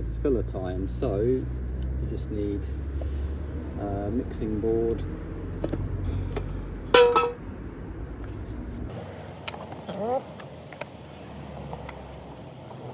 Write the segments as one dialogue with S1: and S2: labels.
S1: it's filler time, so you just need a mixing board,
S2: then you get the hardener and put roughly a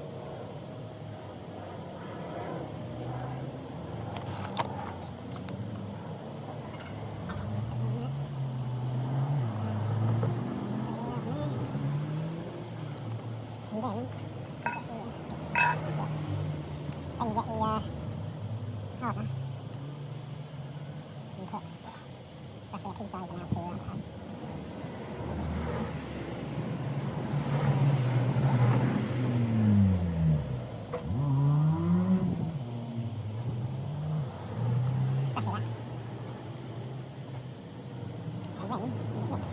S2: pea size amount to roughly that. And then you just mix.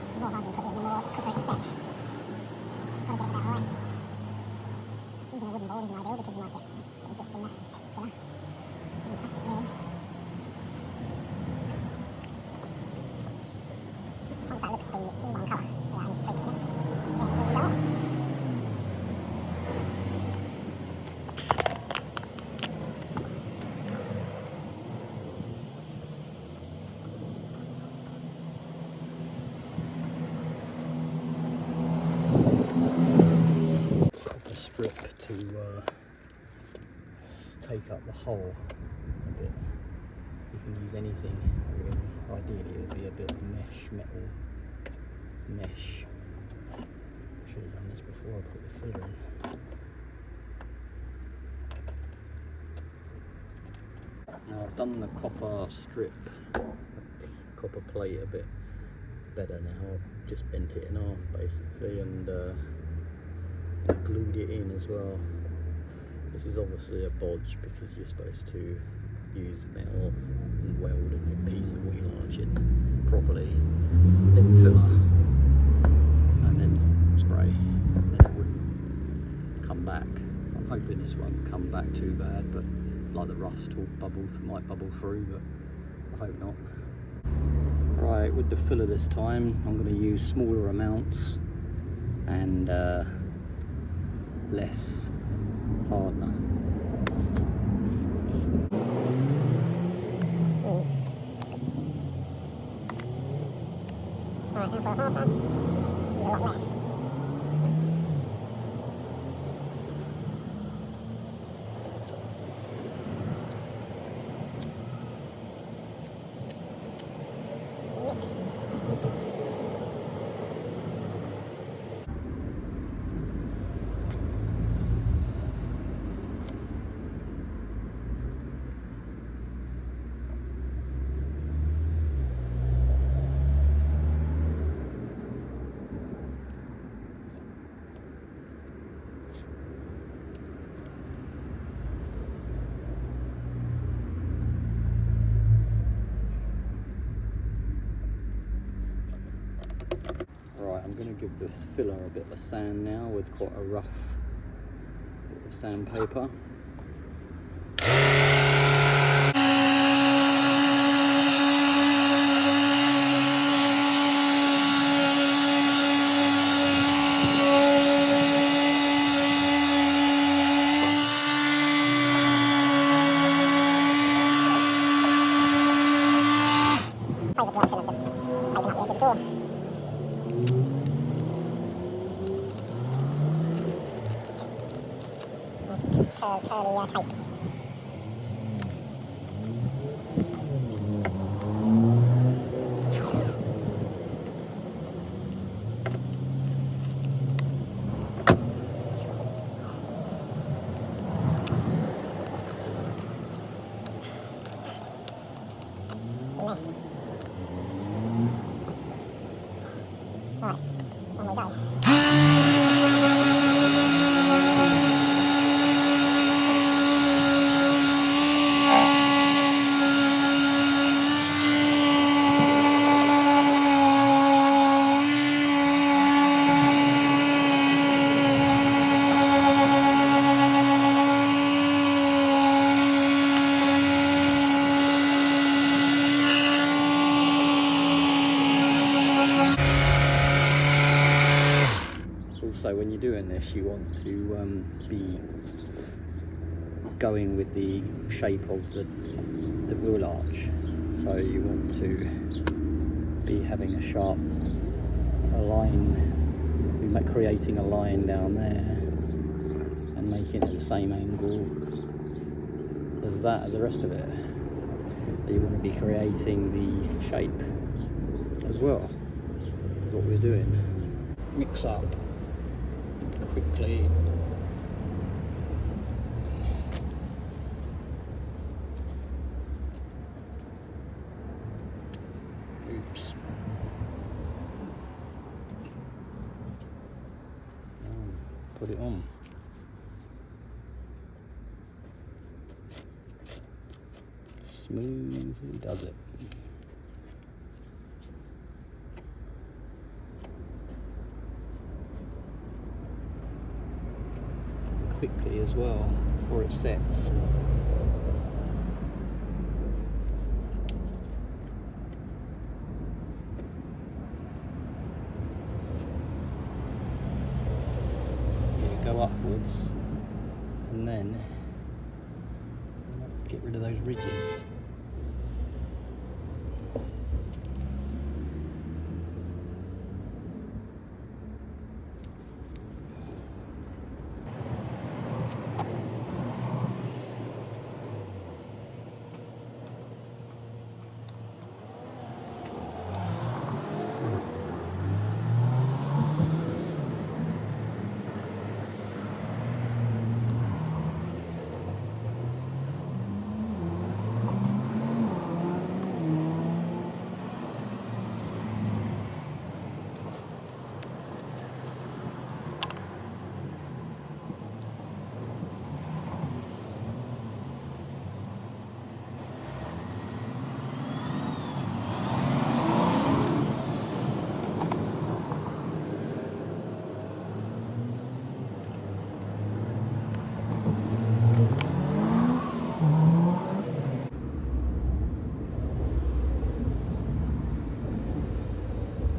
S2: The more hardener you put in, the more quicker it will set. So you've got to get it about right. Using a wooden board isn't ideal because you might get little bits in the filler. And plastic really. Once that looks to be all one colour without any streaks in it, then it's ready to go.
S1: strip to take up the hole a bit. You can use anything really. Ideally it would be a bit of metal mesh. Should have done this before I put the filler in. Now I've done the copper strip, copper plate a bit better now. I've just bent it in half basically and glued it in as well. This is obviously a bodge because you're supposed to use metal and weld a piece of wheel arch in properly, then filler, and then spray, and then it wouldn't come back. I'm hoping this won't come back too bad, but like the rust will might bubble through, but I hope not. Right, with the filler this time, I'm going to use smaller amounts and less hardener.
S2: Alright, now for a hardener, use a lot less.
S1: Right, I'm going to give this filler a bit of sand now with quite a rough bit of sandpaper.
S2: Play with the option of just taking up the edge of the door. Curly tape. Nice. Right, on we go.
S1: also, when you're doing this, you want to be going with the shape of the wheel arch. So you want to be having a sharp line, creating a line down there and making it the same angle as the rest of it. So you want to be creating the shape as well. That's what we're doing. Mix up quickly. Oops. Put it on. Smoothly does it. Quickly as well before it sets. Go upwards and then get rid of those ridges.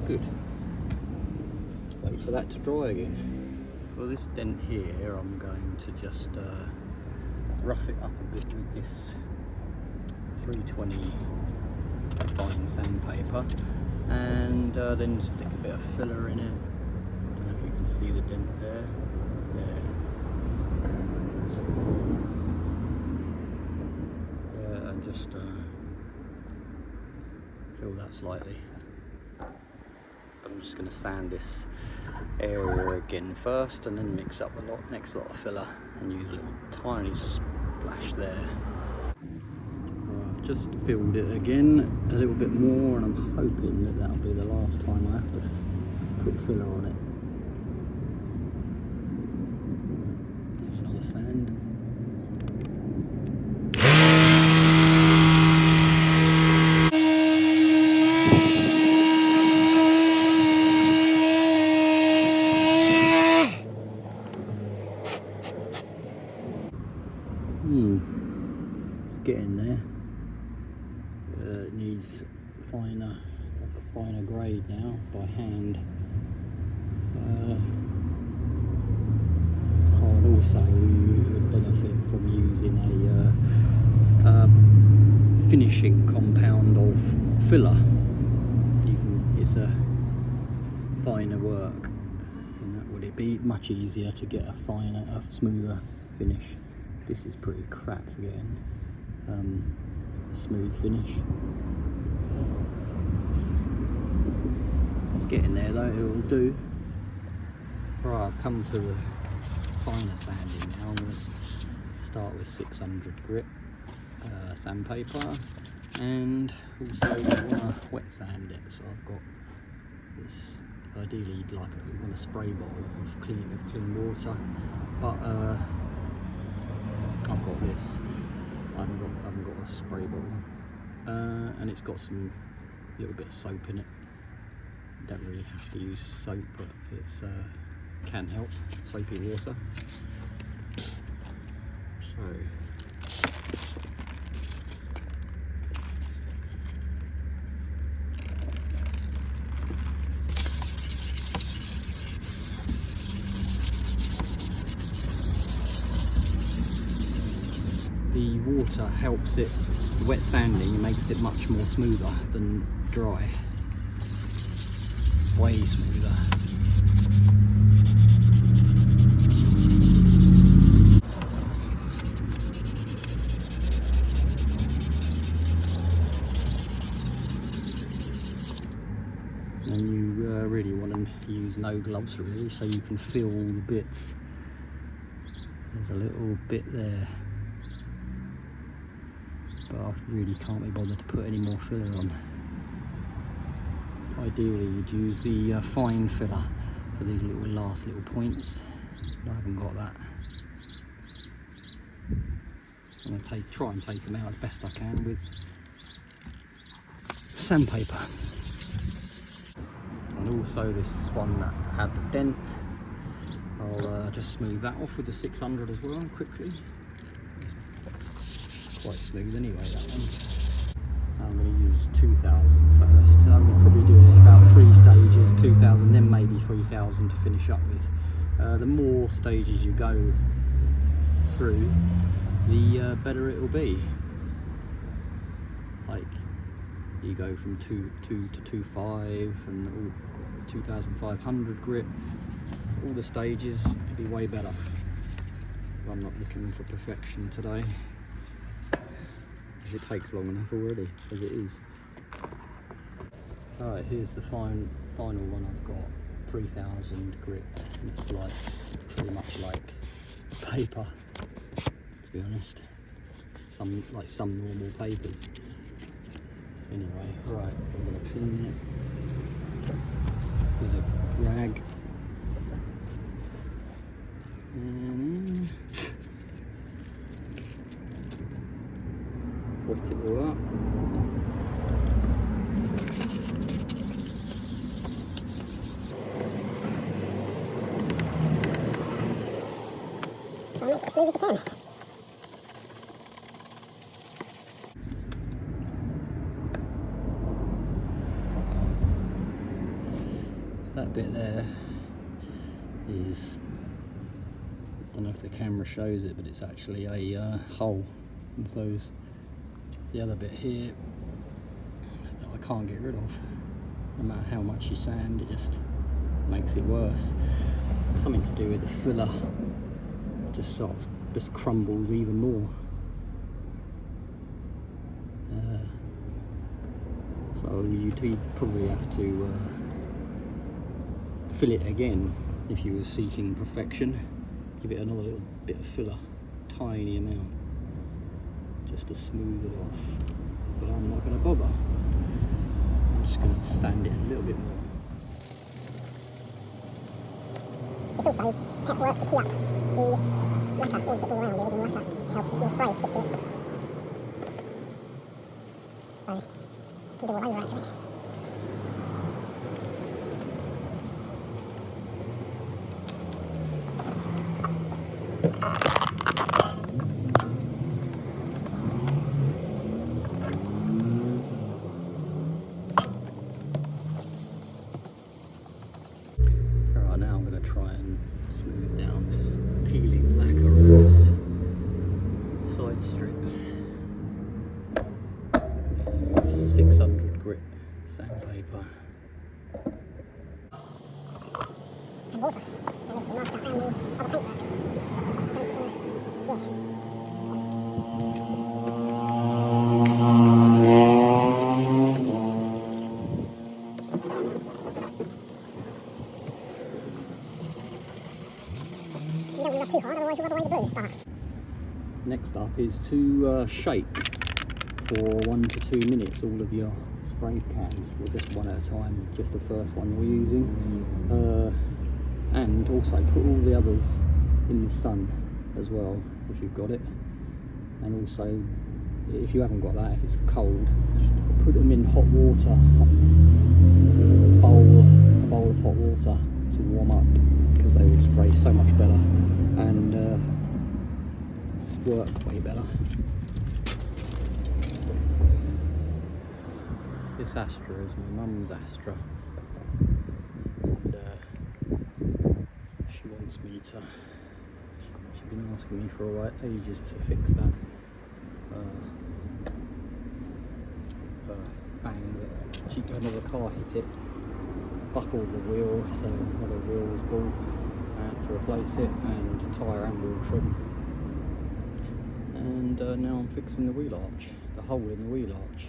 S1: Good. Wait for that to dry again. For this dent here, I'm going to just rough it up a bit with this 320 fine sandpaper, and then stick a bit of filler in it. I don't know if you can see the dent there. And just fill that slightly. I'm just going to sand this area again first, and then mix up the next lot of filler and use a little tiny splash there. I've just filled it again a little bit more, and I'm hoping that that'll be the last time I have to put filler on it. There's another sand. It's getting there. It needs finer grade now by hand. And also you would benefit from using a finishing compound of filler. It's a finer work, and that would be much easier to get a smoother finish. This is pretty crap for getting a smooth finish. It's getting there though, it'll do. Right, I've come to the finer sanding now. I'm going to start with 600 grit sandpaper, and also want to wet sand it. So I've got this, ideally you'd like it on a spray bottle of clean water, but I've got this. I haven't got a spray bottle, and it's got some little bit of soap in it. You don't really have to use soap, but it's can help. Soapy water. So water helps it, the wet sanding makes it much more smoother than dry. Way smoother. And you really want to use no gloves really, so you can feel all the bits. There's a little bit there, but I really can't be bothered to put any more filler on. Ideally you'd use the fine filler for these last little points, but I haven't got that. I'm going to try and take them out as best I can with sandpaper. And also this one that had the dent, I'll just smooth that off with the 600 as well quickly. It's quite smooth anyway, that one. I'm going to use 2000 first. I'm going to probably do it about 3 stages, 2000, then maybe 3000 to finish up with. The more stages you go through, the better it will be. Like you go from 2 to 2.5 and 2500 grit. All the stages will be way better. I'm not looking for perfection today, because it takes long enough already as it is. Alright, here's the final one I've got, 3000 grit, and it's like pretty much like paper, to be honest. Some normal papers. Anyway, right, I'm going to clean it with a rag. And wet it all up.
S2: Try and make it as smooth as you can.
S1: That bit there is, I don't know if the camera shows it, but it's actually a hole. And so the other bit here that I can't get rid of. No matter how much you sand, it just makes it worse. Something to do with the filler. Just crumbles even more. So you'd probably have to fill it again if you were seeking perfection. Give it another little bit of filler, tiny amount, just to smooth it off. But I'm not going to bother. I'm just going to sand it a little bit more.
S2: It's also pep work to key up the laquer, all that's all around the original laquer, to help your spray stick to it. So, you can do all over actually.
S1: Alright, now I'm going to try and smooth down this peeling lacquer on this side strip. 600 grit sandpaper.
S2: And water, and obviously mask that around the other paintwork. You don't want to rub too hard, otherwise you'll rub away the blue.
S1: Next up is to shake for 1 to 2 minutes all of your spray cans, or just one at a time, just the first one you're using. And also put all the others in the sun as well, if you've got it. And also, if you haven't got that, if it's cold, put them in hot water, a bowl of hot water to warm up, because they will spray so much better and work way better. This Astra is my mum's Astra, and she wants me to, she's been asking me for ages to fix that, bang that another car hit it, buckled the wheel, so another wheel was bought to replace it, and tyre and wheel trim. And now I'm fixing the wheel arch, the hole in the wheel arch.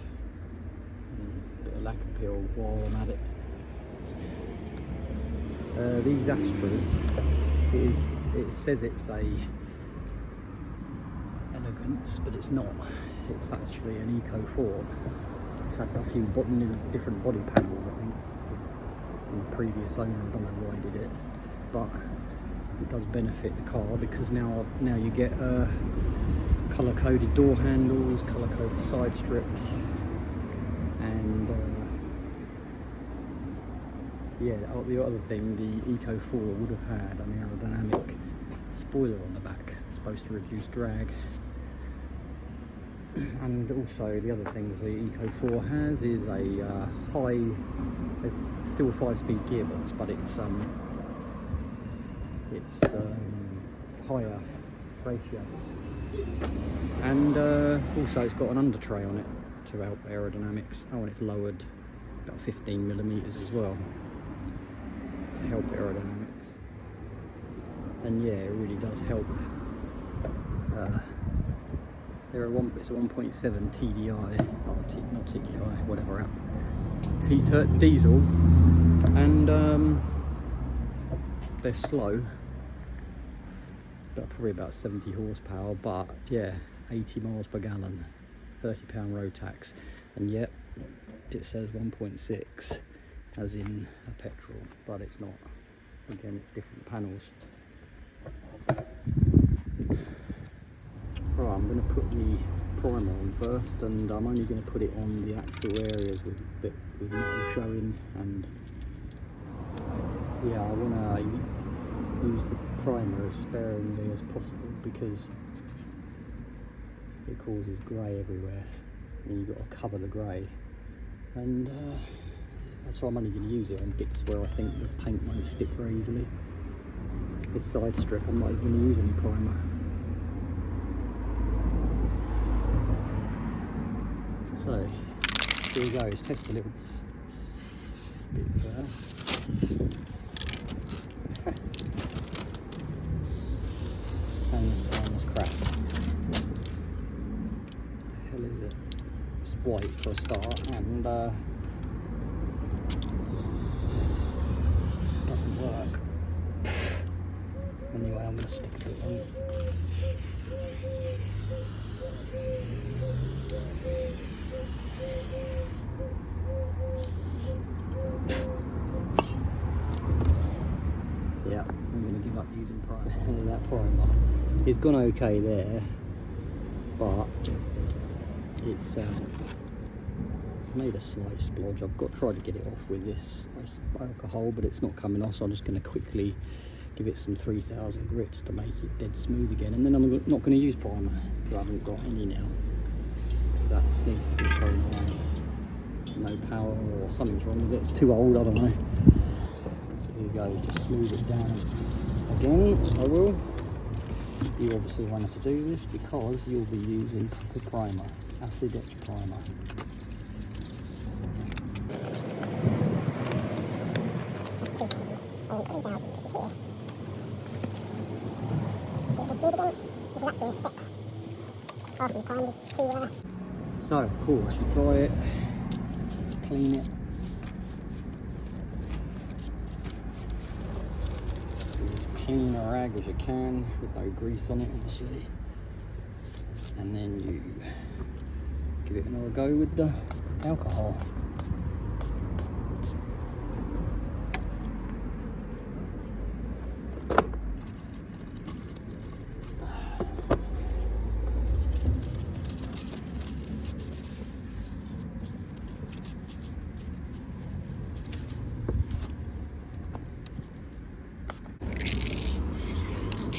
S1: And a bit of lacquer peel while I'm at it. These Astras, it says it's a Elegance, but it's not. It's actually an Eco 4. It's had a few different body panels, I think, from the previous owner. I don't know why he did it, but it does benefit the car because now you get colour-coded door handles, colour-coded side strips, and yeah, the other thing, the Eco 4 would have had an aerodynamic spoiler on the back, supposed to reduce drag. And also the other things the Eco 4 has is a still a 5-speed gearbox, but it's higher ratios, and also it's got an under tray on it to help aerodynamics. Oh, and it's lowered about 15mm as well to help aerodynamics. And yeah, it really does help. It's a 1.7 TDI, not TDI, whatever, diesel, and they're slow, but probably about 70 horsepower, but yeah, 80 miles per gallon, £30 road tax, and yet it says 1.6 as in a petrol, but it's not. Again, it's different panels. Right, I'm going to put the primer on first, and I'm only going to put it on the actual areas with metal showing, and yeah, I want to use the primer as sparingly as possible because it causes grey everywhere, and you've got to cover the grey, and so I'm only going to use it on bits where I think the paint won't stick very easily. This side strip, I'm not even going to use any primer. So, here we go, let's test a little bit first. And this primer's crap. What the hell is it? It's white for a start, and doesn't work. Anyway, I'm going to stick a bit on. Yeah, I'm going to give up using primer. That primer, it's gone okay there, but it's made a slight splodge. I've tried to get it off with this alcohol, but it's not coming off, so I'm just going to quickly give it some 3000 grits to make it dead smooth again, and then I'm not going to use primer because I haven't got any now. That needs to be thrown away. No power or something's wrong with it, it's too old, I don't know. So here you go, just smooth it down again. I will. You obviously wanted to do this because you'll be using the primer, acid etch primer. So, of course, you dry it, clean it, use as clean a rag as you can with no grease on it, obviously, and then you give it another go with the alcohol.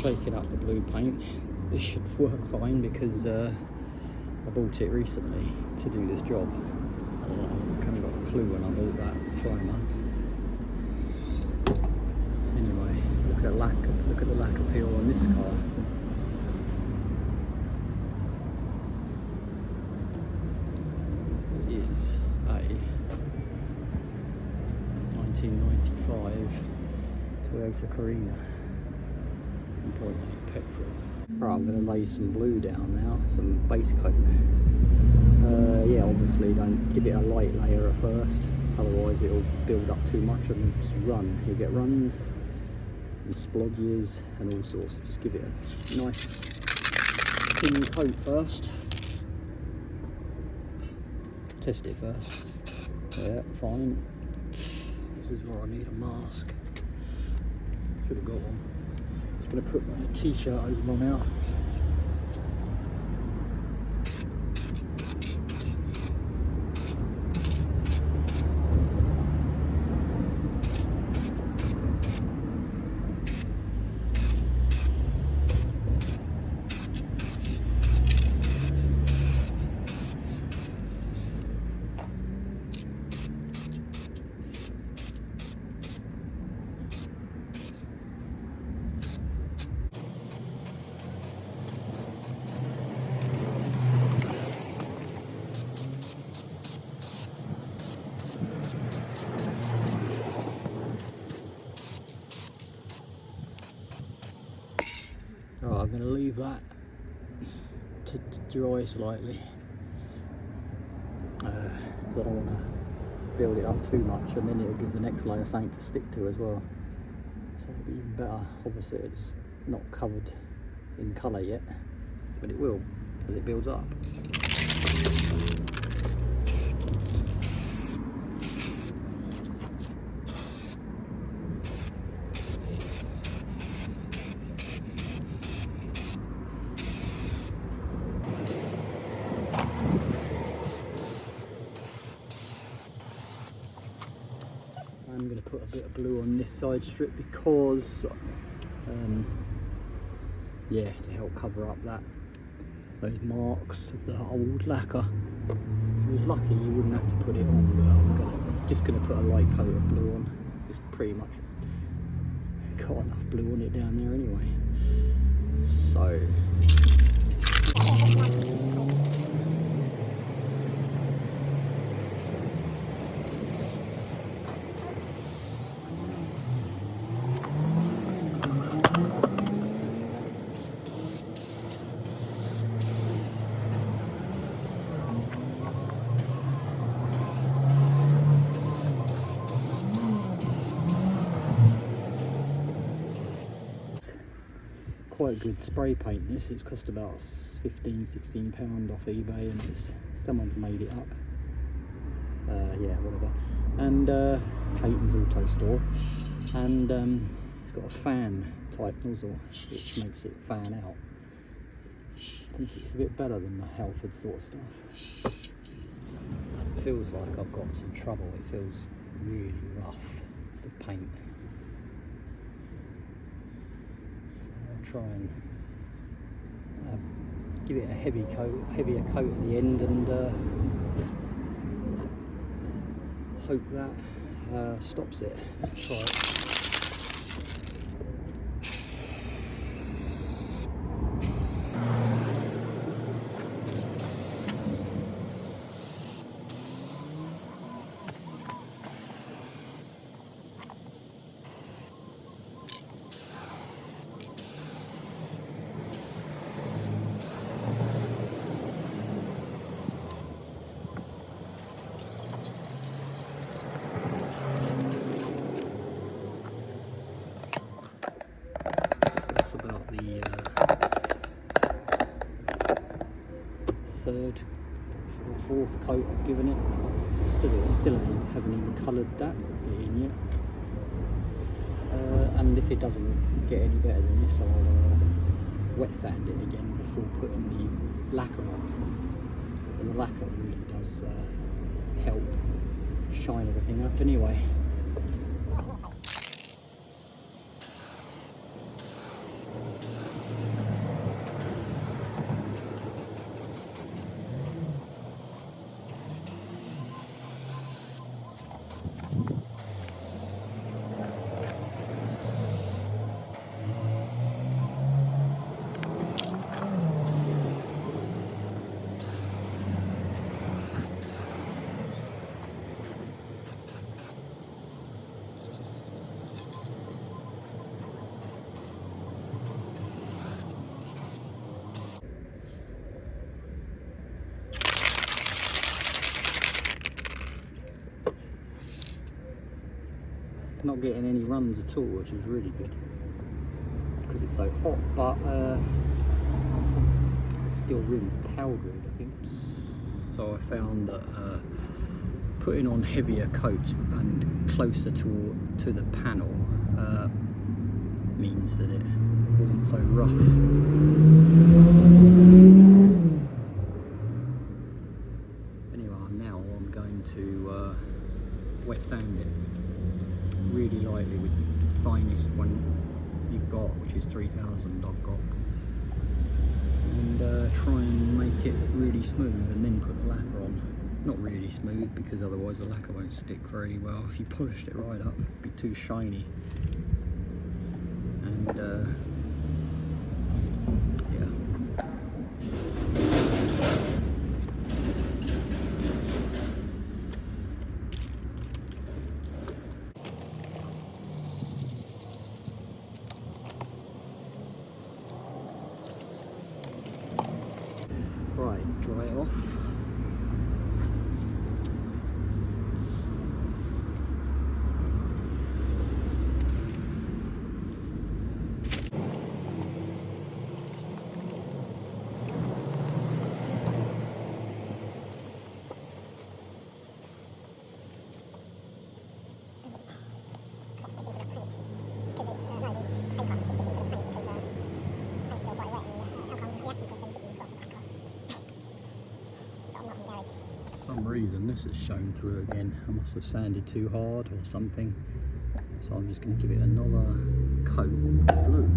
S1: Shaking up the blue paint. This should work fine because I bought it recently to do this job. I kind of got a clue when I bought that primer. Anyway, look at the lacquer peel on this car. 95 Toyota Carina. 1.8 petrol. Right, I'm going to lay some blue down now, some base coat. Yeah, obviously don't give it a light layer at first, otherwise it'll build up too much and just run. You'll get runs and splodges and all sorts. Just give it a nice thin coat first. Test it first. Yeah, fine. This is where I need a mask. Should have got one. Just going to put my t-shirt over my mouth. Right, I'm going to leave that to dry slightly. I don't want to build it up too much, and then it'll give the next layer something to stick to as well. So it'll be even better. Obviously it's not covered in colour yet, but it will as it builds up. I'm going to put a bit of blue on this side strip because, yeah, to help cover up those marks of the old lacquer. If you was lucky, you wouldn't have to put it on, but I'm just going to put a light coat of blue on. It's pretty much got enough blue on it down there anyway. So. Quite good spray paint this. It's cost about £15–16 off eBay, and someone's made it up. Yeah, whatever. And Clayton's Auto Store, and it's got a fan type nozzle which makes it fan out. I think it's a bit better than the Halford sort of stuff. It feels like I've got some trouble. It feels really rough, the paint. Try and give it a heavier coat at the end, and hope that stops it. Let's try it. Third or fourth coat I've given it. Still hasn't even coloured that bit in yet. And if it doesn't get any better than this, I'll wet sand it again before putting the lacquer on. And the lacquer really does help shine everything up anyway. not getting any runs at all, which is really good because it's so hot, but it's still really powdery looking. So I found that putting on heavier coats and closer to the panel means that it wasn't so rough. Anyway, now I'm going to wet sand it really lightly with the finest one you've got, which is 3000 I've got, and try and make it really smooth and then put the lacquer on. Not really smooth because otherwise the lacquer won't stick very well. If you polished it right up, it'd be too shiny. And yeah. Right, dry it off. For some reason this has shown through again. I must have sanded too hard or something, so I'm just going to give it another coat of blue.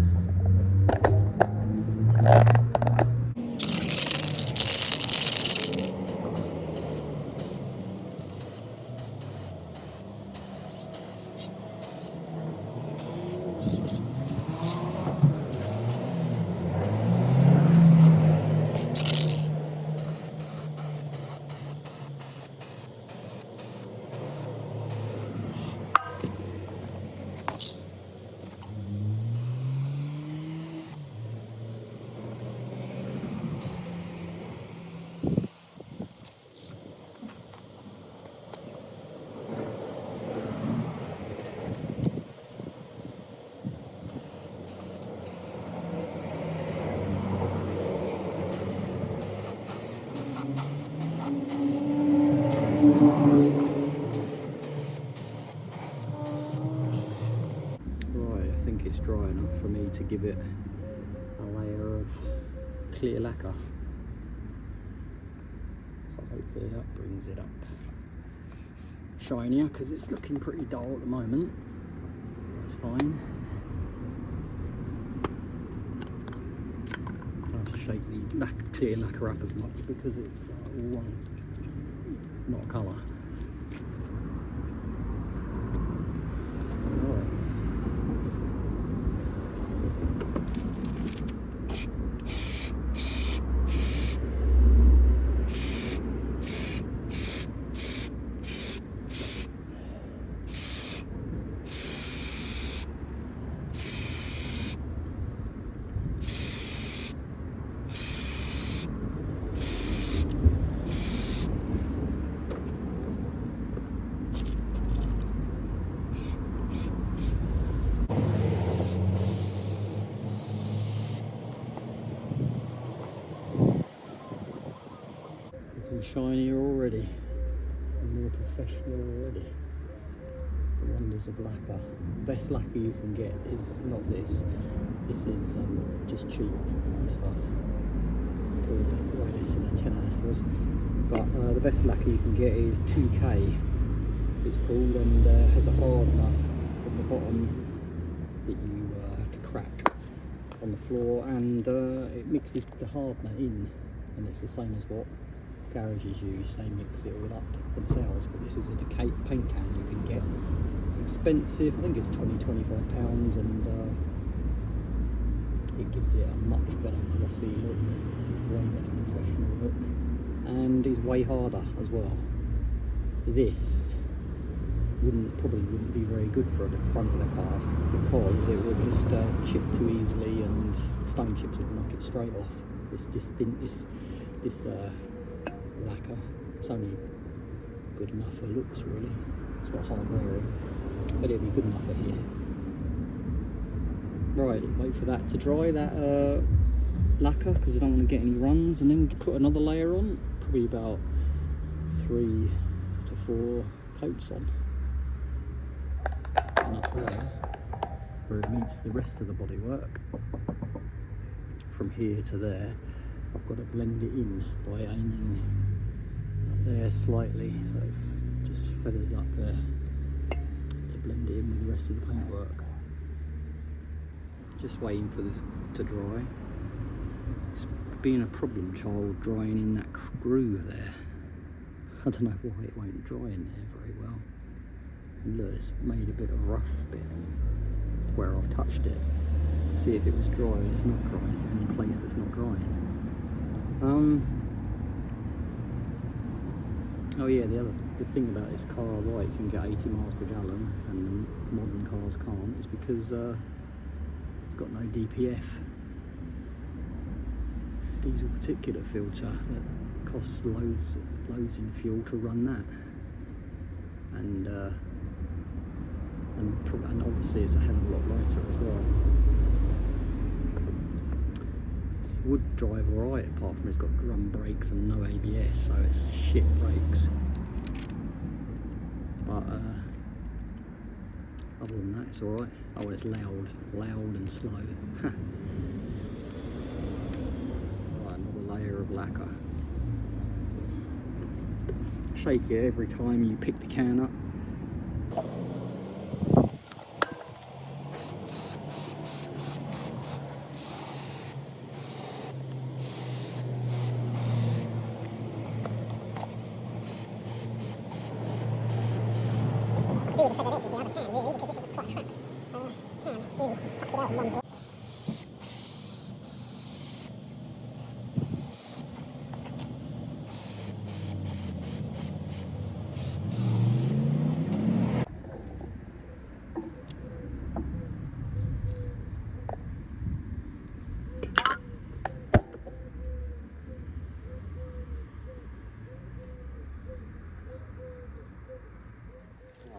S1: Right, I think it's dry enough for me to give it a layer of clear lacquer. So hopefully that brings it up shinier, because it's looking pretty dull at the moment. That's fine. I don't have to shake the clear lacquer up as much because it's all one, not colour. Shinier already and more professional already. The wonders of lacquer. The best lacquer you can get is not this. This is just cheap. Never way less than a tenner this was. But the best lacquer you can get is 2K. It's called, and has a hard nut at the bottom that you have to crack on the floor, and it mixes the hard nut in, and it's the same as what garages use. They mix it all up themselves, but this is in a paint can you can get. It's expensive, I think it's £20–25, and it gives it a much better glossy look, way better professional look, and is way harder as well. This probably wouldn't be very good for the front of the car, because it would just chip too easily, and stone chips would knock it straight off. This lacquer, it's only good enough for looks really. It's not hard wearing. but it'll be good enough for here. Right, wait for that to dry, that lacquer, because I don't want to get any runs, and then put another layer on, probably about 3 to 4 coats on. And up there, where it meets the rest of the bodywork, from here to there, I've got to blend it in by aiming up there slightly, so it just feathers up there to blend it in with the rest of the paintwork. Just waiting for this to dry. It's been a problem child drying in that groove there. I don't know why it won't dry in there very well. And look, it's made a bit of rough bit where I've touched it to see if it was dry. It's not dry, it's the only place that's not drying. Oh yeah, the thing about this car, why it can get 80 miles per gallon and the modern cars can't, is because it's got no DPF. Diesel particulate filter that costs loads in fuel to run that, and obviously it's a hell of a lot lighter as well. It would drive alright, apart from it's got drum brakes and no ABS, so it's shit brakes. But other than that, it's alright. Oh, it's loud and slow. Right, another layer of lacquer. Shake it every time you pick the can up.
S2: Do with a feather edge of the other can, really, because this is quite a crap can. It really just chucks it out in one blow.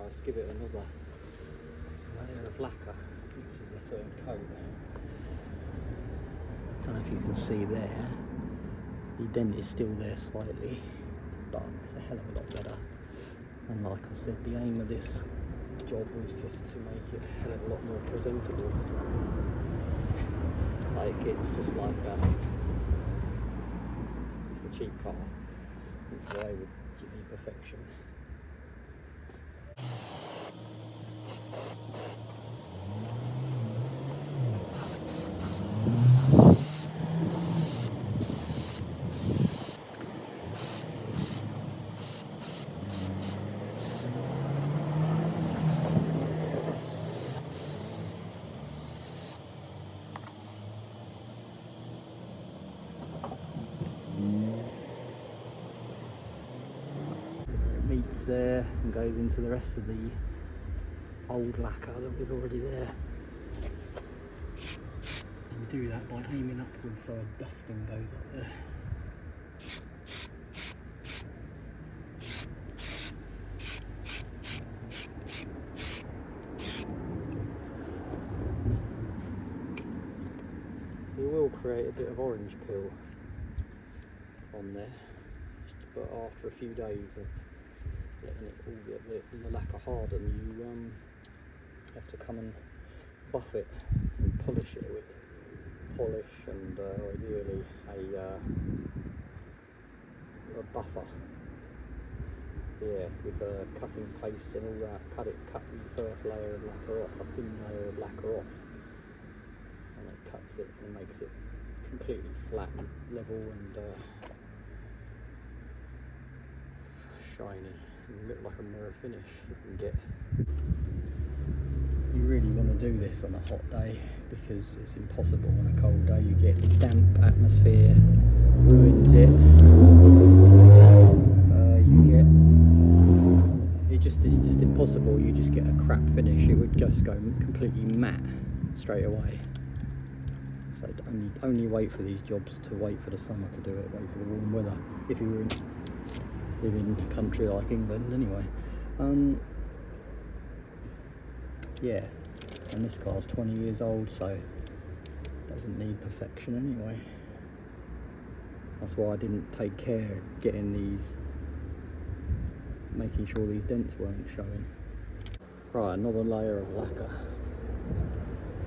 S1: Let's give it another layer of lacquer. This is the third coat now. Don't know if you can see there. The dent is still there slightly, but it's a hell of a lot better. And like I said, the aim of this job was just to make it a hell of a lot more presentable. Like it's just like it's a cheap car. Why would you need perfection? Meets there and goes into the rest of the old lacquer that was already there. And you do that by aiming upwards so a dusting goes up there. You will create a bit of orange peel on there, but after a few days of letting it all get the lacquer harden, you have to come and buff it and polish it with polish and ideally a buffer. Yeah, with cutting paste and all that. Cut the first layer of lacquer off, a thin layer of lacquer off, and it cuts it and makes it completely flat and level and shiny. And look like a mirror finish you can get. You really want to do this on a hot day because it's impossible on a cold day. You get damp atmosphere, ruins it. It's just impossible. You just get a crap finish. It would just go completely matte straight away. So only wait for these jobs to wait for the summer to do it. Wait for the warm weather. If you were live in a country like England, anyway. yeah, and this car's 20 years old, so it doesn't need perfection anyway. That's why I didn't take care getting these, making sure these dents weren't showing. Right, another layer of lacquer.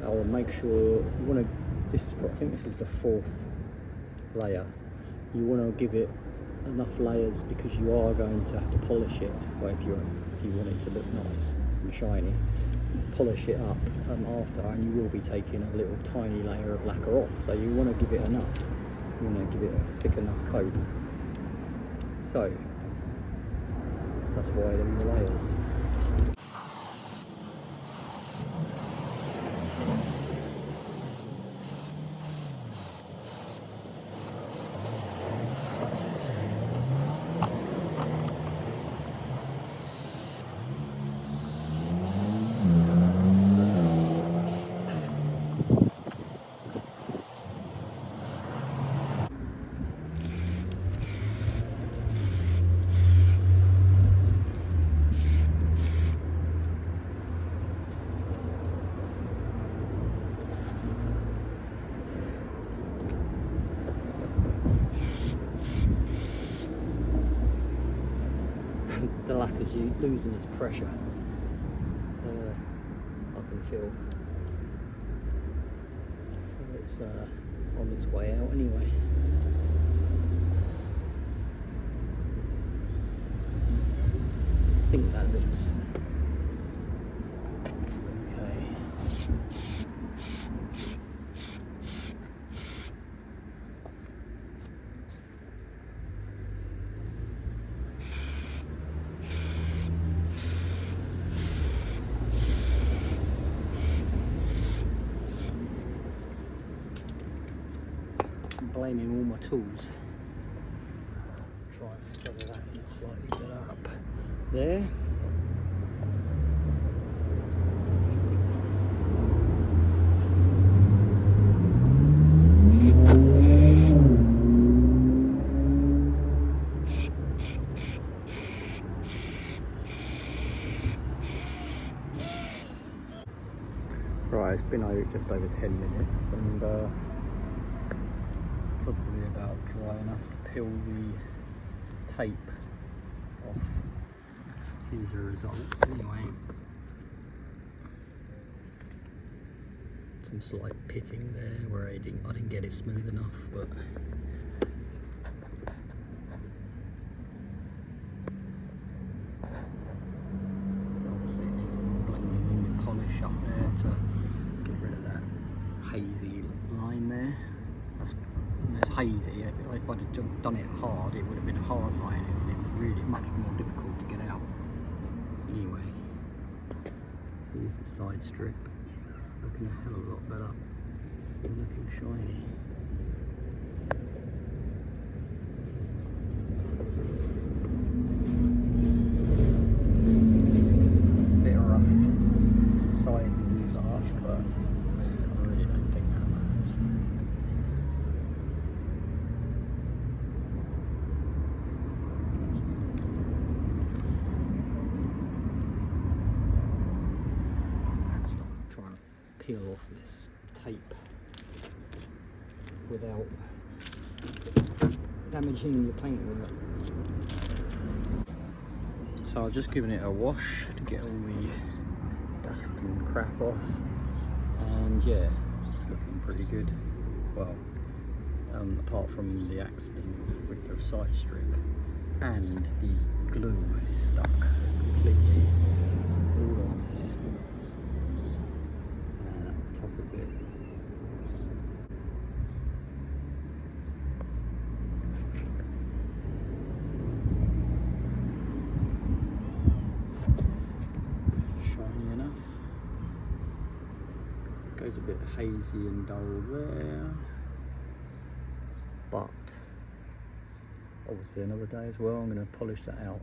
S1: I will make sure you want to, I think this is the 4th layer. You want to give it enough layers because you are going to have to polish it. Well, if you want it to look nice and shiny, polish it up after, and you will be taking a little tiny layer of lacquer off. So you want to give it enough. You want to give it a thick enough coat. So that's why there are the layers. The lacquer's losing its pressure. I can feel. So it's on its way out anyway. I think that looks okay. Blaming all my tools. Try and feather that in slightly better up there. Right, it's been just over 10 minutes and probably about dry enough to peel the tape off. These are results anyway. Some slight pitting there where I didn't get it smooth enough, but obviously it needs blending in with polish up there to get rid of that hazy line there. It's hazy. If I'd have done it hard, it would have been a hard line. It would have been really much more difficult to get out. Anyway, here's the side strip. Looking a hell of a lot better. Looking shiny. Bit rough inside the wheel arch, but I really don't think that matters. Peel off this tape without damaging your paintwork. So I've just given it a wash to get all the dust and crap off, and yeah, it's looking pretty good. Well, apart from the accident with the side strip and the glue is stuck completely all on there. Top of it. Shiny enough. Goes a bit hazy and dull there, but obviously another day as well. I'm going to polish that out.